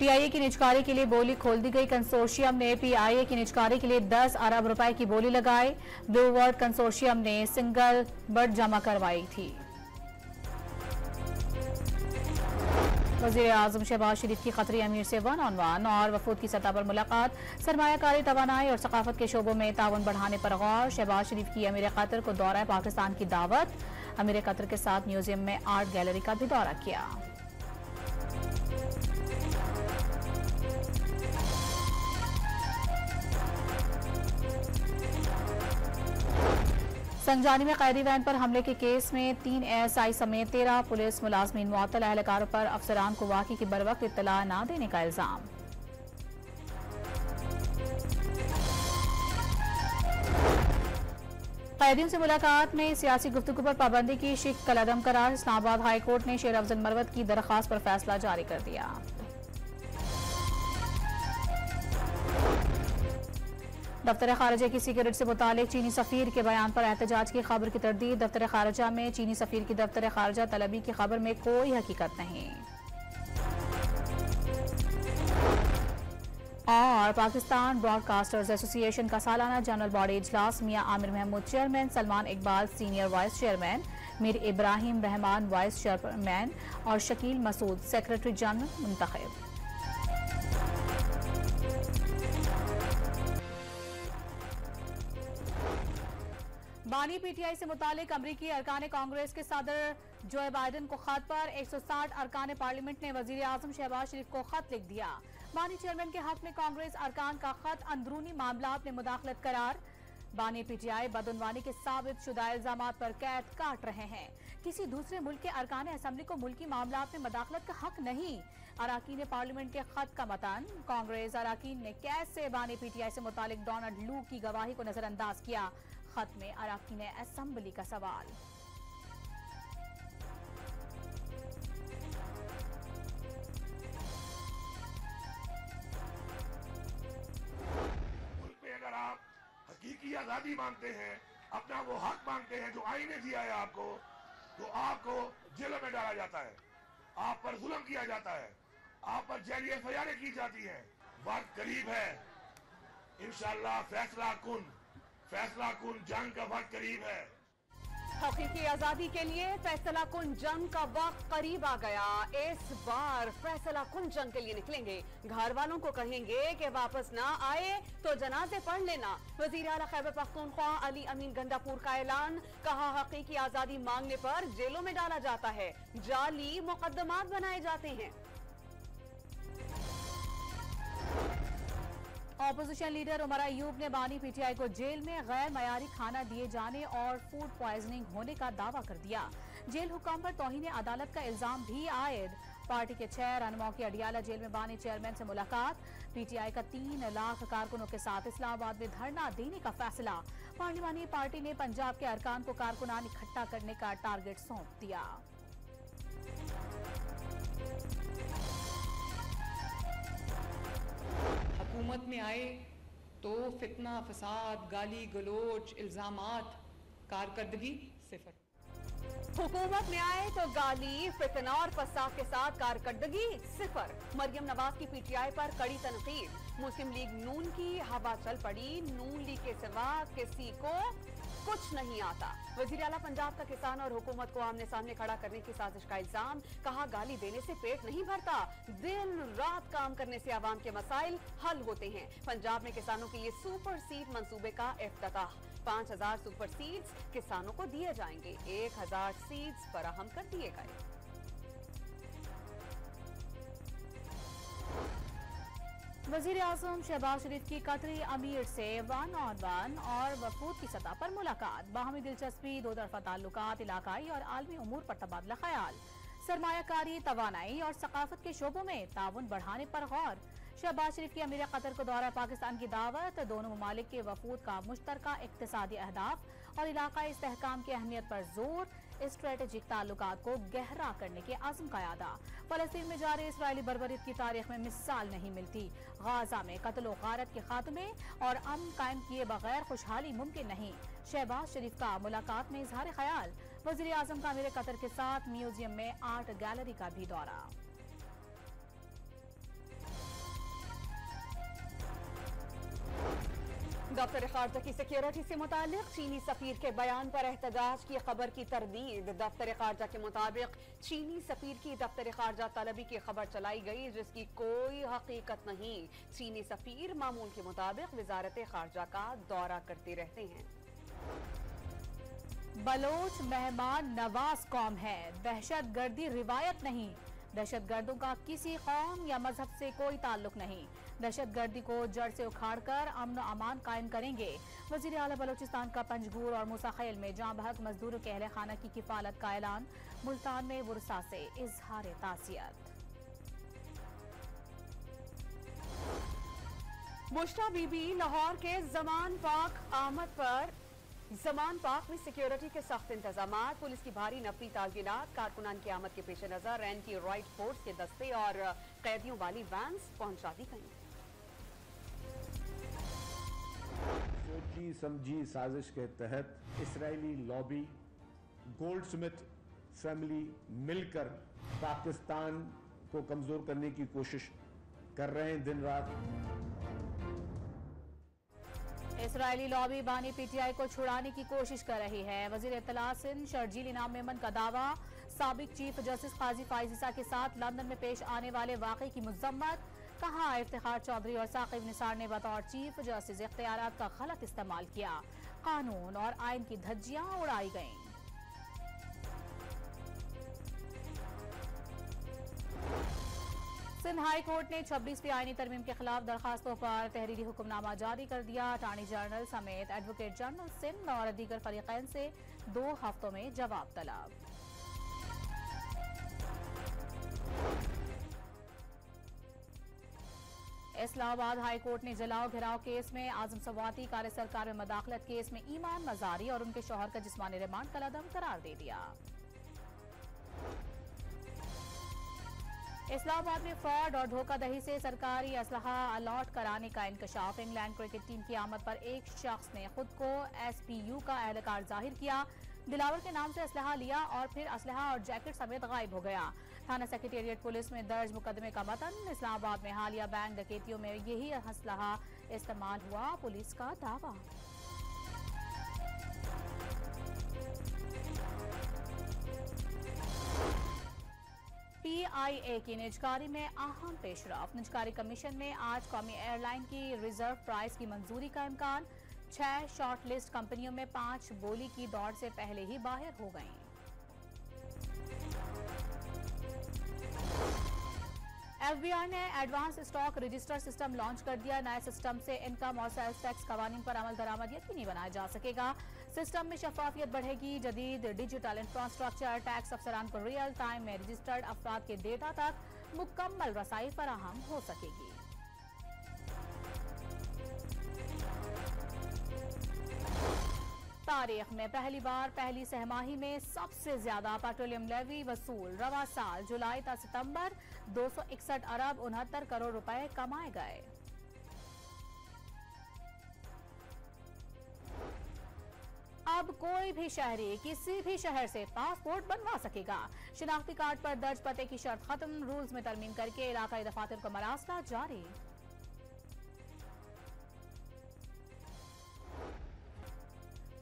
PIA की निजकारी के लिए बोली खोल दी गई। कंसोर्शियम ने पीआईए की निजकारी के लिए 10 अरब रुपए की बोली लगाई। ब्लू वर्ल्ड कंसोर्शियम ने सिंगल बट जमा करवाई थी। वज़ीर आज़म शहबाज शरीफ की कतरी अमीर से 1-on-1 और वफूद की सतह पर मुलाकात। सरमायाकारी, तवानाई और सकाफत के शोबों में ताउन बढ़ाने पर गौर। शहबाज शरीफ की अमीर कतर को दौरा पाकिस्तान की दावत। अमीर कतर के साथ म्यूजियम में आर्ट गैलरी का भी दौरा किया। संजानी में कैदी वैन पर हमले के केस में 3 एएसआई समेत 13 पुलिस मुलाजमीन मुअत्तल। अहलकारों पर अफसरान को वाक़ई की बरवक्त इत्तला न देने का इल्जाम। कैदियों से मुलाकात में सियासी गुफ्तगू पर पाबंदी की शिक कलअदम करार। इस्लामाबाद हाई कोर्ट ने शेर अफजल मरवत की दरख्वास्त पर फैसला जारी कर दिया। दफ्तर खारजा की सिक्योरिटी से मुतालिक चीनी सफीर के बयान पर एहतजाज की खबर की तरदीद। दफ्तर खारजा में चीनी सफीर की दफ्तर खारजा तलबी की खबर में कोई हकीकत नहीं। और पाकिस्तान ब्रॉडकास्टर्स एसोसिएशन का सालाना जनरल बॉडी इजलास। Mian Aamir Mahmood chairman, Salman Iqbal senior vice chairman, Mir Ibrahim Rahman vice chairman और शकील मसूद सेक्रेटरी जनरल मुंतखब। बानी पीटीआई से मुतालिक अमरीकी अरकान कांग्रेस के सदर जो बाइडन को खत पर 160 अरकान पार्लियामेंट ने वजीर आजम शहबाज शरीफ को खत लिख दिया। बानी चेयरमैन के हक में कांग्रेस अरकान का खत अंदरूनी मामलात में मुदाखलत करार। बानी पीटीआई बदउनवानी के साबित शुदा इल्जामात पर कैद काट रहे हैं। किसी दूसरे मुल्क के अरकान असम्बली को मुल्की मामलात में मुदाखलत का हक नहीं। अरकान पार्लियामेंट के खत का मतन। कांग्रेस अरकान ने कैसे बानी पीटीआई से मुतालिक डोनाल्ड लू की गवाही को नजरअंदाज किया। खत में अरकान असम्बली का सवाल। मुल्क में अगर आप हकीकी आजादी मांगते हैं, अपना वो हक मांगते हैं जो आईने दिया है आपको, तो आपको जेलों में डाला जाता है, आप पर जुल्म किया जाता है, आप पर जेल एफआईआर की जाती है। वक्त करीब है, इंशाअल्लाह फैसला कुन जंग का वक्त करीब है। हकीकी आजादी के लिए फैसला कुन जंग का वक्त करीब आ गया। इस बार फैसला कुन जंग के लिए निकलेंगे। घर वालों को कहेंगे कि वापस ना आए तो जनाजे पढ़ लेना। वजीर आला खैबर पख्तूनख्वा अली अमीन गंडापुर का ऐलान। कहा हकीकी आजादी मांगने पर जेलों में डाला जाता है, जाली मुकदमात बनाए जाते हैं। ऑपोजिशन लीडर उमर अयूब ने बानी पीटीआई को जेल में गैर मयारी खाना दिए जाने और फूड पॉइजनिंग होने का दावा कर दिया। जेल हुक्म पर तौहीन अदालत का इल्जाम भी आयद। पार्टी के 6 रहनुमाओं की अडियाला जेल में बानी चेयरमैन से मुलाकात। पीटीआई का 3 लाख कारकुनों के साथ इस्लामाबाद में धरना देने का फैसला। पार्लिमानी पार्टी ने पंजाब के अरकान को कारकुनान इकट्ठा करने का टारगेट सौंप दिया। हुकूमत में आए तो फितना, फसाद, गाली गलोच, इल्जामात, कारकर्दगी सिफर। हुकूमत में आए तो गाली, फितना और फसाद के साथ कारकर्दगी सिफर। मरियम नवाज की पीटीआई पर कड़ी तनकीद। मुस्लिम लीग नून की हवा चल पड़ी। नून लीग के सिवा किसी को कुछ नहीं आता। वजीर आला पंजाब का किसान और हुकूमत को आमने सामने खड़ा करने की साजिश का इल्जाम। कहा गाली देने से पेट नहीं भरता, दिन रात काम करने से आवाम के मसाइल हल होते हैं। पंजाब में किसानों के लिए सुपर सीड मंसूबे का इफ्तिताह। 5000 सुपर सीड्स किसानों को दिए जाएंगे। 1000 सीड्स फराहम कर दिए गए। वजीर आजम शहबाज शरीफ की कतरी अमीर से 1-on-1 और वफूद की सतह पर मुलाकात। बाहमी दिलचस्पी, दो तरफा ताल्लुकात, इलाकाई और आलमी उमूर पर तबादला ख्याल। सरमायाकारी, तवानाई और सकाफत के शोबों में ताउन बढ़ाने पर गौर। शहबाज शरीफ की अमीर कतर को दौरा पाकिस्तान की दावत। दोनों ममालिक के वफूद का मुश्तरका इक्तिसादी अहदाफ और इलाकाई इस्तेहकाम की अहमियत पर जोर। स्ट्रेटेजिक ताल्लुकात को गहरा करने के अज़्म का यादा। फलस्तीन में जारी इसराइली बर्बरियत की तारीख में मिसाल नहीं मिलती। गाजा में कत्ल गारत के खात्मे और अमन कायम किए बगैर खुशहाली मुमकिन नहीं। शहबाज शरीफ का मुलाकात में इजहार ख्याल। वज़ीर आज़म का अमीर कतर के साथ म्यूजियम में आर्ट गैलरी का भी दौरा। दफ्तर खारजा की सिक्योरिटी से मुतालिक चीनी सफीर के बयान पर एहतजाज की खबर की तरदीद। दफ्तर खारजा के मुताबिक चीनी सफीर की दफ्तर खारजा तलबी की खबर चलाई गई जिसकी कोई हकीकत नहीं। चीनी सफीर मामूल के मुताबिक वजारत खारजा का दौरा करते रहते हैं। बलोच मेहमान नवाज कौम है, दहशत गर्दी रिवायत नहीं। दहशत गर्दों का किसी कौम या मजहब से कोई ताल्लुक नहीं। दहशत गर्दी को जड़ से उखाड़कर अमन और अमान कायम करेंगे। वजीर आला बलोचिस्तान का पंजगूर और मूसाखेल में जाँ बहक मजदूरों के अहले खाना की किफालत का ऐलान। मुल्तान में वुरसा से इजहार तासियत। मुश्ता बीबी लाहौर के जमान पाक में सिक्योरिटी के सख्त इंतजाम, पुलिस की भारी नफरी तालगिलात, कारकुनान की आमद के पेश नजर एंटी राइट फोर्स के दस्ते और कैदियों वाली वैन्स पहुंचा दी गई। सोची समझी साजिश के तहत इसराइली लॉबी, गोल्डस्मिथ फैमिली मिलकर पाकिस्तान को कमजोर करने की कोशिश कर रहे हैं दिन रात। इसराइली लॉबी बानी पीटीआई को छुड़ाने की कोशिश कर रही है। वजीर इत्तला सिंध शर्जील इनाम मेमन का दावा। साबिक चीफ जस्टिस काजी फाइजिसा के साथ लंदन में पेश आने वाले वाकये की मुजम्मत। कहा इफ्तिखार चौधरी और साकिब निसार ने बतौर चीफ जस्टिस इख्तियारात का गलत इस्तेमाल किया। कानून और आइन की धज्जियां उड़ाई गईं। सिंध हाई कोर्ट ने 26वीं आईनी तरमीम के खिलाफ दरखास्तों पर तहरीरी हुक्मनामा जारी कर दिया। अटॉर्नी जनरल समेत एडवोकेट जनरल सिंध और दीगर फरीकैन से 2 हफ्तों में जवाब तलब। इस्लामाबाद हाई कोर्ट ने जलाओ घिराव केस में आजम सवाती कार्य सरकार में मदाखलत केस में ईमान मजारी और उनके शौहर का जिस्मानी रिमांड कलअदम करार दे दिया। इस्लामाबाद में फ्रॉड और धोखाधड़ी से सरकारी असलहा अलॉट कराने का इंकशाफ। इंग्लैंड क्रिकेट टीम की आमद पर एक शख्स ने खुद को एसपीयू का एहलकार जाहिर किया। दिलावर के नाम से असलहा लिया और फिर असलहा और जैकेट समेत गायब हो गया। थाना सेक्रेटेरिएट पुलिस में दर्ज मुकदमे का मतन। इस्लामाबाद में हालिया बैंक डकैतियों में यही असलहा इस्तेमाल हुआ, पुलिस का दावा। पीआईए की निजकारी में अहम पेशरफ। निजकारी कमीशन में आज कौमी एयरलाइन की रिजर्व प्राइस की मंजूरी का इम्कान। 6 शॉर्टलिस्ट कंपनियों में 5 बोली की दौड़ से पहले ही बाहर हो गईं। एफबीआई ने advance stock register system launch कर दिया। नए सिस्टम से इनकम और सेल्स टैक्स कवानीन पर अमल दरामद यकीनी बनाया जा सकेगा। सिस्टम में शफाफियत बढ़ेगी। जदीद डिजिटल इंफ्रास्ट्रक्चर टैक्स अफसरान को रियल टाइम में रजिस्टर्ड अफराद के डेटा तक मुकम्मल रसाई फराहम हो सकेगी। तारीख में पहली बार पहली सहमाही में सबसे ज्यादा पेट्रोलियम लेवी वसूल। रवा साल जुलाई ta सितंबर 261 अरब 69 करोड़ रुपए कमाए गए। अब कोई भी शहरी किसी भी शहर से पासपोर्ट बनवा सकेगा। शिनाख्ती कार्ड पर दर्ज पते की शर्त खत्म। रूल्स में तरमीम करके इलाकाई दफातर को मरासला जारी।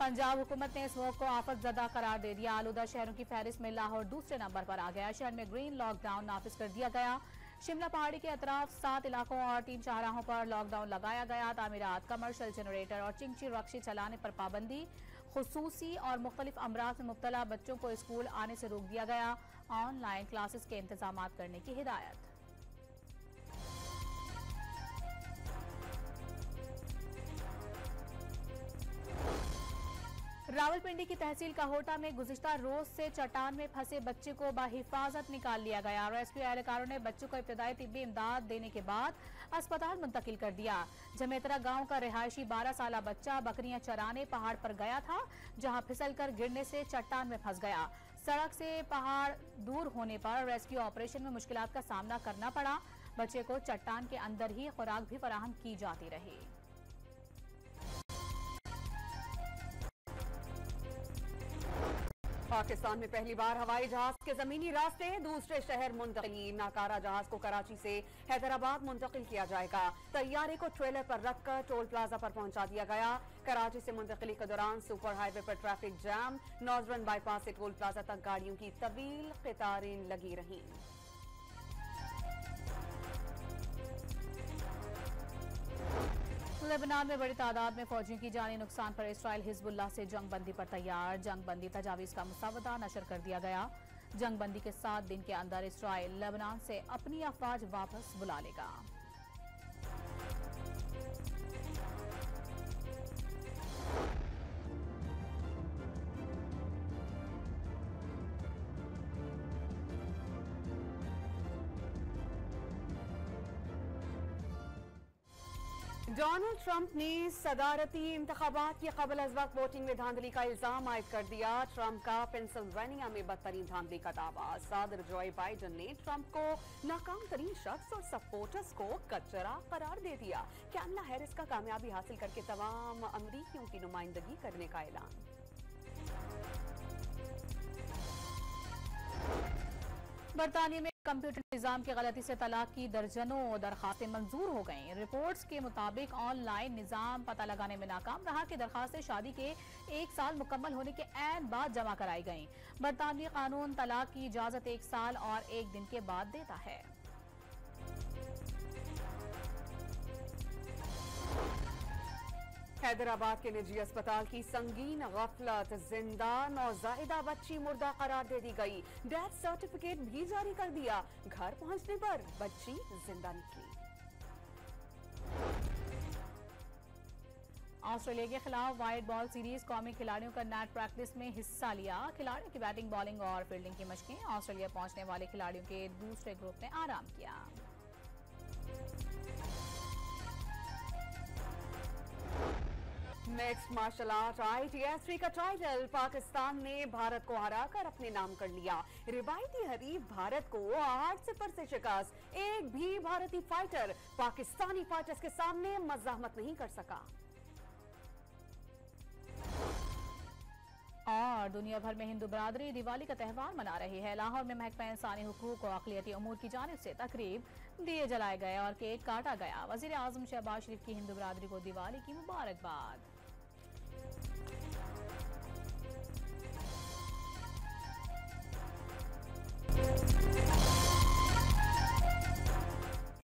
पंजाब हुकूमत ने स्मोक को आफत ज़दा करार दे दिया। आलूदा शहरों की फहरिस्त में लाहौर दूसरे नंबर पर आ गया। शहर में ग्रीन लॉकडाउन नाफिज कर दिया गया। शिमला पहाड़ी के अतराफ 7 इलाकों और 3 शाहराहों पर लॉकडाउन लगाया गया। तामीरात, कमर्शियल जनरेटर और चिंची रक्शी चलाने पर पाबंदी। खुसूसी और मुख्तलिफ अमराज में मुब्तला बच्चों को स्कूल आने से रोक दिया गया। ऑनलाइन क्लासेस के इंतजाम करने की हिदायत। रावलपिंडी की तहसील काहोटा में गुज़िश्ता रोज से चट्टान में फंसे बच्चे को बाहिफाजत निकाल लिया गया। रेस्क्यू एहलकारों ने बच्चों को इब्तदाई तिब्बी इमदाद देने के बाद अस्पताल मुंतकिल कर दिया। जमेतरा गांव का रिहायशी 12 साला बच्चा बकरियां चराने पहाड़ पर गया था, जहां फिसलकर गिरने से चट्टान में फंस गया। सड़क से पहाड़ दूर होने पर रेस्क्यू ऑपरेशन में मुश्किलात का सामना करना पड़ा। बच्चे को चट्टान के अंदर ही खुराक भी फराहम की जाती रही। पाकिस्तान में पहली बार हवाई जहाज के जमीनी रास्ते दूसरे शहर मुंतकिल। नाकारा जहाज को कराची से हैदराबाद मुंतकिल किया जाएगा। तैयारे को ट्रेलर पर रखकर टोल प्लाजा पर पहुंचा दिया गया। कराची से मुंतकिली के दौरान सुपर हाईवे पर ट्रैफिक जाम। नौजरन बाईपास से टोल प्लाजा तक गाड़ियों की तवील कतारें लगी रहीं। लेबनान में बड़ी तादाद में फौजियों की जानी नुकसान पर इसराइल हिजबुल्लाह से जंग बंदी पर तैयार। जंग बंदी तजावीज का मुसवदा नशर कर दिया गया। जंग बंदी के 7 दिन के अंदर इसराइल लेबनान से अपनी अफवाज वापस बुला लेगा। डोनाल्ड ट्रंप ने सदारती इंतखाबात की कबल अज़ वक्त वोटिंग में धांधली का इल्जाम आयद कर दिया। ट्रंप का पेंसिल्वेनिया में बदतरीन धांधली का दावा। सदर जो बाइडेन ने ट्रंप को नाकाम तरीन शख्स और सपोर्टर्स को कचरा करार दे दिया। कैमला हैरिस का कामयाबी हासिल करके तमाम अमरीकियों की नुमाइंदगी करने का ऐलान। बरतानिया में कंप्यूटर निजाम की गलती से तलाक की दर्जनों दरखास्तें मंजूर हो गईं। रिपोर्ट्स के मुताबिक ऑनलाइन निजाम पता लगाने में नाकाम रहा कि दरखास्तें शादी के 1 साल मुकम्मल होने के ऐन बाद जमा कराई गईं। बरतानवी कानून तलाक की इजाजत 1 साल और 1 दिन के बाद देता है। हैदराबाद के निजी अस्पताल की संगीन गफलत। जिंदा नौजायदा बच्ची मुर्दा करार दे दी गई। डेथ सर्टिफिकेट भी जारी कर दिया। घर पहुंचने पर बच्ची जिंदा निकली। ऑस्ट्रेलिया के खिलाफ वाइट बॉल सीरीज कौमी खिलाड़ियों का नेट प्रैक्टिस में हिस्सा लिया। खिलाड़ियों की बैटिंग, बॉलिंग और फील्डिंग की मशकें। ऑस्ट्रेलिया पहुंचने वाले खिलाड़ियों के दूसरे ग्रुप ने आराम किया। मिक्स्ड मार्शल आर्ट ITF3 का टाइटल पाकिस्तान ने भारत को हराकर अपने नाम कर लिया। रिवायती हरीफ भारत को 8-0 से शिकस्त। एक भी भारतीय फाइटर पाकिस्तानी फाइटर्स के सामने मज़ाहमत नहीं कर सका। और दुनिया भर में हिंदू बरादरी दिवाली का त्यौहार मना रही है। लाहौर में महकमा इंसानी हुकूक और अक़लियती उमूर की जानिब से तकरीब, दिए जलाए गए और केक काटा गया। वज़ीर आज़म शहबाज शरीफ की हिंदू बरादरी को दिवाली की मुबारकबाद।